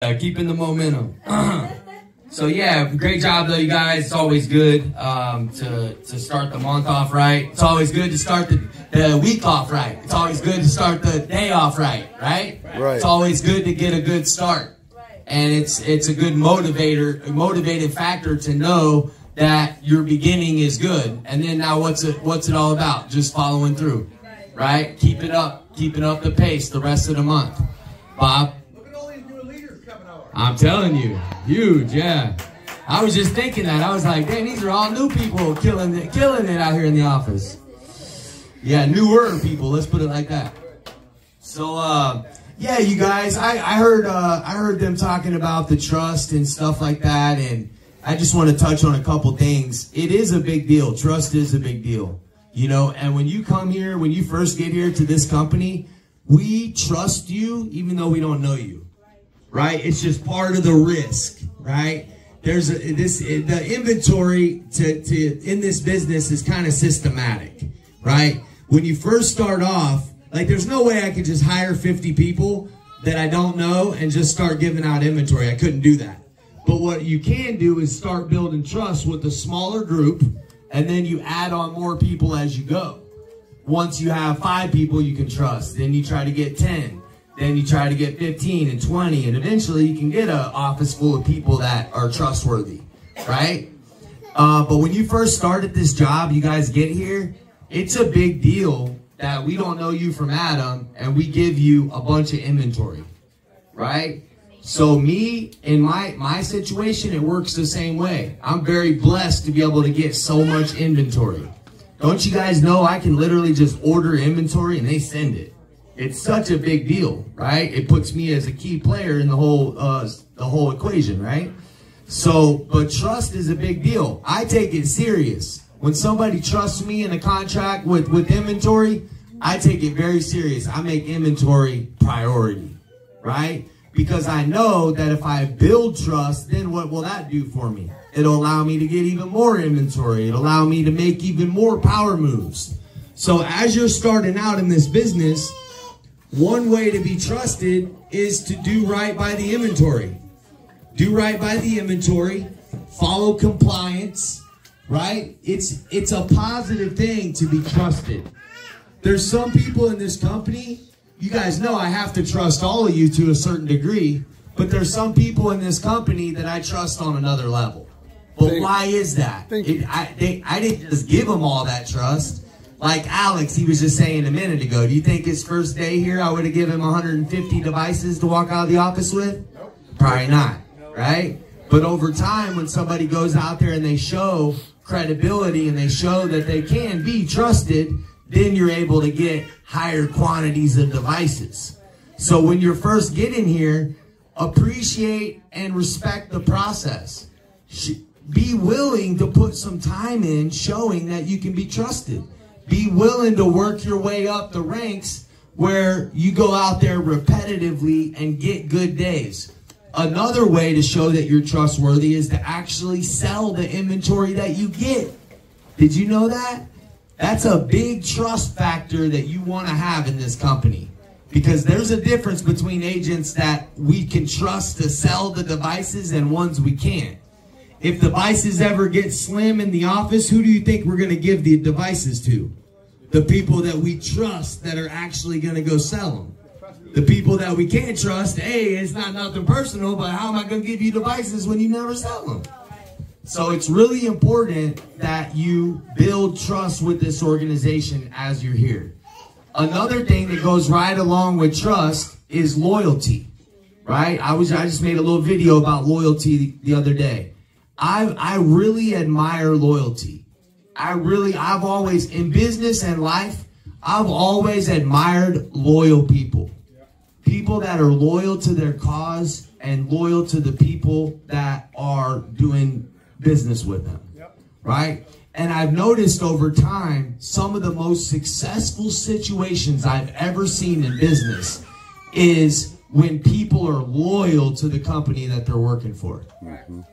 Keeping the momentum. So yeah, great job though, you guys. It's always good to start the month off right. It's always good to start the week off right. It's always good to start the day off right. It's always good to get a good start. And it's a good motivating factor to know that your beginning is good. And then now what's it all about? Just following through, right? Keeping up the pace the rest of the month. Bob? I'm telling you, huge, yeah. I was just thinking that. I was like, dang, these are all new people killing it out here in the office. Yeah, newer people, let's put it like that. So, yeah, you guys, I heard them talking about the trust and stuff like that, and I just want to touch on a couple things. It is a big deal. Trust is a big deal, you know, and when you come here, when you first get here to this company, we trust you even though we don't know you. Right? It's just part of the risk, right? The inventory in this business is kind of systematic, right? When you first start off, like there's no way I could just hire 50 people that I don't know and just start giving out inventory. I couldn't do that. But what you can do is start building trust with a smaller group, and then you add on more people as you go. Once you have 5 people you can trust, then you try to get 10. Then you try to get 15 and 20, and eventually you can get an office full of people that are trustworthy, right? But when you first start at this job, you guys get here, it's a big deal that we don't know you from Adam, and we give you a bunch of inventory, right? So me, in my situation, it works the same way. I'm very blessed to be able to get so much inventory. Don't you guys know I can literally just order inventory and they send it? It's such a big deal, right? It puts me as a key player in the whole equation, right? So, but trust is a big deal. I take it serious. When somebody trusts me in a contract with inventory, I take it very serious. I make inventory priority, right? Because I know that if I build trust, then what will that do for me? It'll allow me to get even more inventory. It'll allow me to make even more power moves. So as you're starting out in this business, one way to be trusted is to do right by the inventory. Do right by the inventory. Follow compliance, right? It's a positive thing to be trusted. There's some people in this company, you guys know I have to trust all of you to a certain degree, but there's some people in this company that I trust on another level. But why is that? I didn't just give them all that trust. Like Alex, he was just saying a minute ago, do you think his first day here, I would have given him 150 devices to walk out of the office with? Nope. Probably not, right? But over time, when somebody goes out there and they show credibility and they show that they can be trusted, then you're able to get higher quantities of devices. So when you're first getting here, appreciate and respect the process. Be willing to put some time in showing that you can be trusted. Be willing to work your way up the ranks where you go out there repetitively and get good days. Another way to show that you're trustworthy is to actually sell the inventory that you get. Did you know that? That's a big trust factor that you want to have in this company. Because there's a difference between agents that we can trust to sell the devices and ones we can't. If devices ever get slim in the office, who do you think we're going to give the devices to? The people that we trust that are actually going to go sell them. The people that we can't trust, hey, it's not nothing personal, but how am I going to give you devices when you never sell them? So it's really important that you build trust with this organization as you're here. Another thing that goes right along with trust is loyalty, right? I just made a little video about loyalty the other day. I really admire loyalty. I've always, in business and life, I've always admired loyal people. People that are loyal to their cause and loyal to the people that are doing business with them, right? And I've noticed over time, some of the most successful situations I've ever seen in business is when people are loyal to the company that they're working for.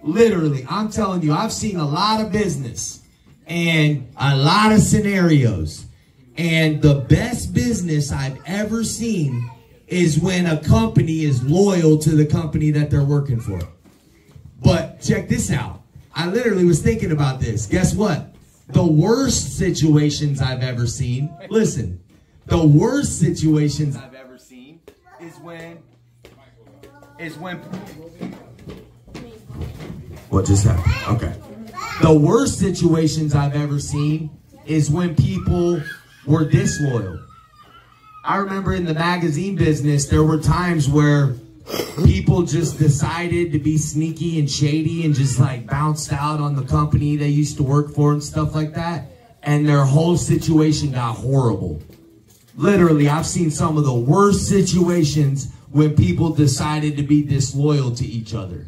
Literally, I'm telling you, I've seen a lot of business and a lot of scenarios. And the best business I've ever seen is when a company is loyal to the company that they're working for. But check this out. I literally was thinking about this. Guess what? The worst situations I've ever seen, listen, the worst situations I've ever seen is when, what just happened? Okay. The worst situations I've ever seen is when people were disloyal. I remember in the magazine business, there were times where people just decided to be sneaky and shady and just like bounced out on the company they used to work for and stuff like that. And their whole situation got horrible. Literally, I've seen some of the worst situations when people decided to be disloyal to each other.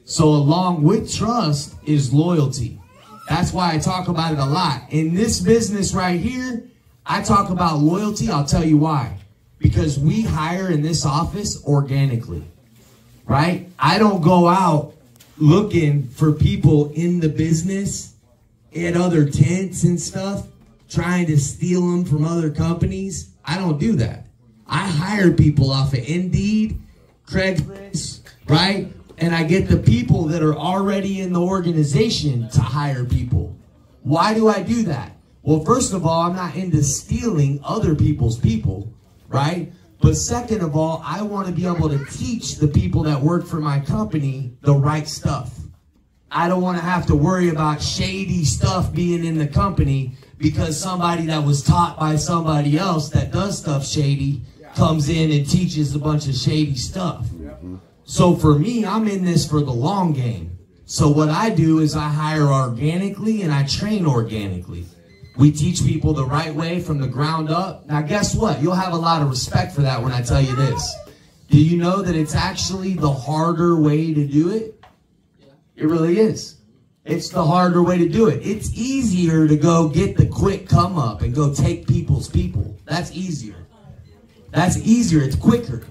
So along with trust is loyalty. That's why I talk about it a lot. In this business right here, I talk about loyalty. I'll tell you why. Because we hire in this office organically, right? I don't go out looking for people in the business at other tents and stuff, trying to steal them from other companies. I don't do that. I hire people off of Indeed, Craigslist, right? And I get the people that are already in the organization to hire people. Why do I do that? Well, first of all, I'm not into stealing other people's people, right? But second of all, I want to be able to teach the people that work for my company the right stuff. I don't want to have to worry about shady stuff being in the company because somebody that was taught by somebody else that does stuff shady comes in and teaches a bunch of shady stuff. So for me, I'm in this for the long game. So what I do is I hire organically and I train organically. We teach people the right way from the ground up. Now guess what? You'll have a lot of respect for that when I tell you this. Do you know that it's actually the harder way to do it? It really is. It's the harder way to do it. It's easier to go get the quick come up and go take people's people. That's easier. That's easier. It's quicker.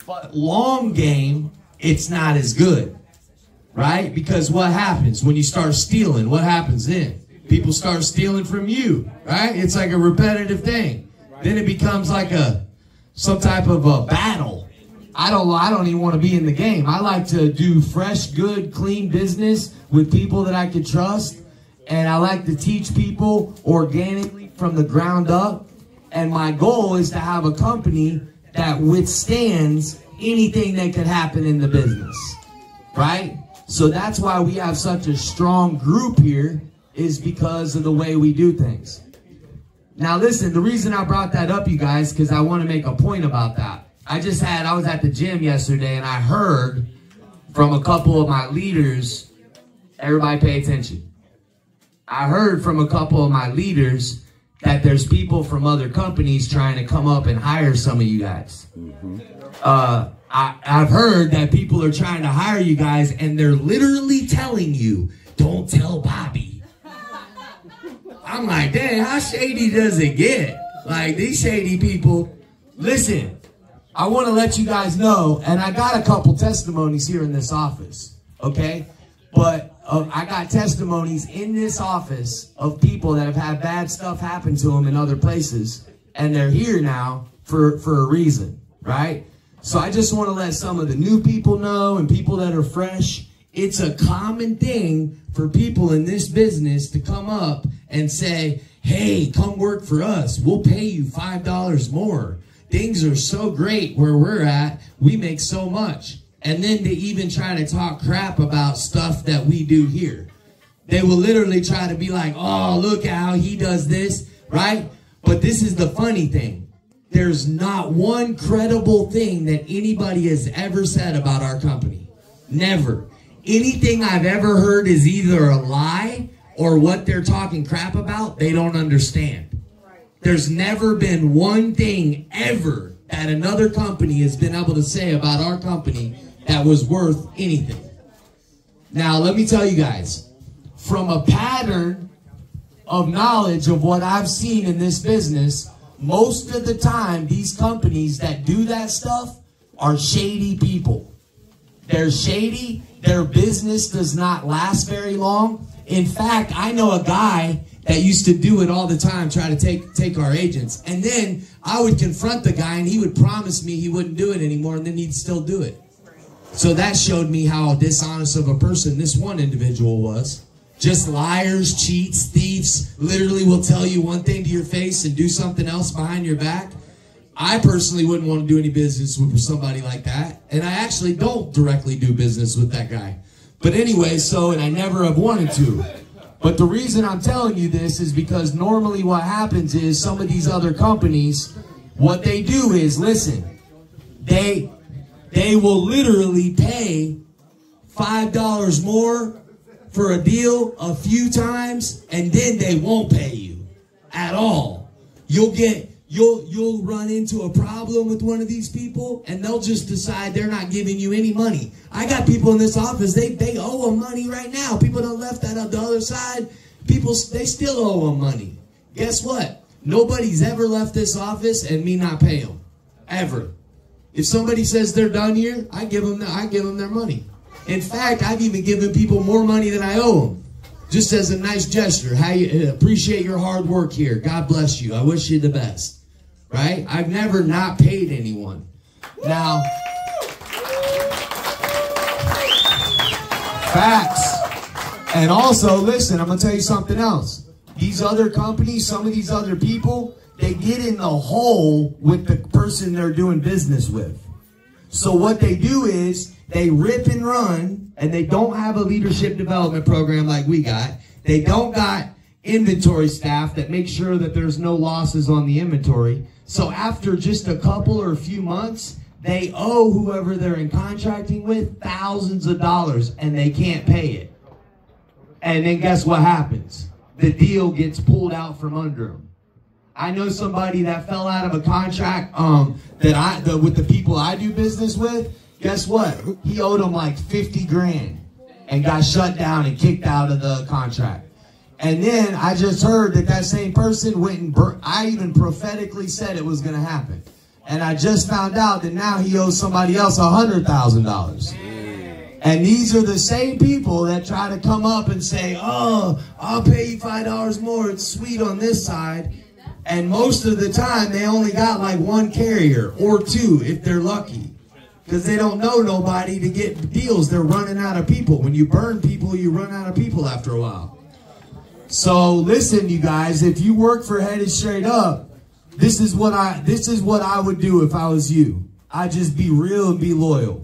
But long game, it's not as good, right? Because what happens when you start stealing? What happens then? People start stealing from you, right? It's like a repetitive thing. Then it becomes like some type of a battle. I don't even want to be in the game. I like to do fresh, good, clean business with people that I can trust. And I like to teach people organically from the ground up. And my goal is to have a company that withstands anything that could happen in the business, right? So that's why we have such a strong group here, is because of the way we do things. Now listen, the reason I brought that up, you guys, because I want to make a point about that. I was at the gym yesterday and I heard from a couple of my leaders, everybody pay attention. I heard from a couple of my leaders that there's people from other companies trying to come up and hire some of you guys. I've heard that people are trying to hire you guys and they're literally telling you, don't tell Bobby. I'm like, dang, how shady does it get? Like, these shady people. Listen, I want to let you guys know, and I got a couple testimonies here in this office, okay? But I got testimonies in this office of people that have had bad stuff happen to them in other places, and they're here now for a reason, right? So I just want to let some of the new people know and people that are fresh, it's a common thing for people in this business to come up and say, hey, come work for us. We'll pay you $5 more. Things are so great where we're at. We make so much. And then to even try to talk crap about stuff that we do here. They will literally try to be like, oh, look how he does this, right? But this is the funny thing. There's not one credible thing that anybody has ever said about our company. Never. Anything I've ever heard is either a lie or what they're talking crap about, they don't understand. There's never been one thing ever that another company has been able to say about our company that was worth anything. Now, let me tell you guys, from a pattern of knowledge of what I've seen in this business, most of the time, these companies that do that stuff are shady people. They're shady. Their business does not last very long. In fact, I know a guy that used to do it all the time, try to take our agents. And then I would confront the guy and he would promise me he wouldn't do it anymore, and then he'd still do it. So that showed me how dishonest of a person this one individual was. Just liars, cheats, thieves, literally will tell you one thing to your face and do something else behind your back. I personally wouldn't want to do any business with somebody like that. And I actually don't directly do business with that guy. But anyway, and I never have wanted to. But the reason I'm telling you this is because normally what happens is some of these other companies, what they do is, listen, they will literally pay $5 more for a deal a few times, and then they won't pay you at all. You'll run into a problem with one of these people, and they'll just decide they're not giving you any money. I got people in this office, they owe them money right now. People that left that on the other side, they still owe them money. Guess what? Nobody's ever left this office and me not pay them. Ever. If somebody says they're done here, I give them their money. In fact, I've even given people more money than I owe them. Just as a nice gesture. Appreciate your hard work here. God bless you. I wish you the best. Right? I've never not paid anyone. Now, facts. And also, listen, I'm going to tell you something else. These other companies, some of these other people, they get in the hole with the person they're doing business with. So what they do is they rip and run, and they don't have a leadership development program like we got. They don't got inventory staff that make sure that there's no losses on the inventory. So after just a couple or a few months, they owe whoever they're in contracting with thousands of dollars, and they can't pay it. And then guess what happens? The deal gets pulled out from under them. I know somebody that fell out of a contract with the people I do business with. Guess what? He owed them like 50 grand and got shut down and kicked out of the contract. And then I just heard that same person went and I even prophetically said it was going to happen. And I just found out that now he owes somebody else $100,000. And these are the same people that try to come up and say, oh, I'll pay you $5 more. It's sweet on this side. And most of the time, they only got like one carrier or two if they're lucky. Because they don't know nobody to get deals. They're running out of people. When you burn people, you run out of people after a while. So listen, you guys, if you work for Headed Straight Up, this is what I would do if I was you. I'd just be real and be loyal.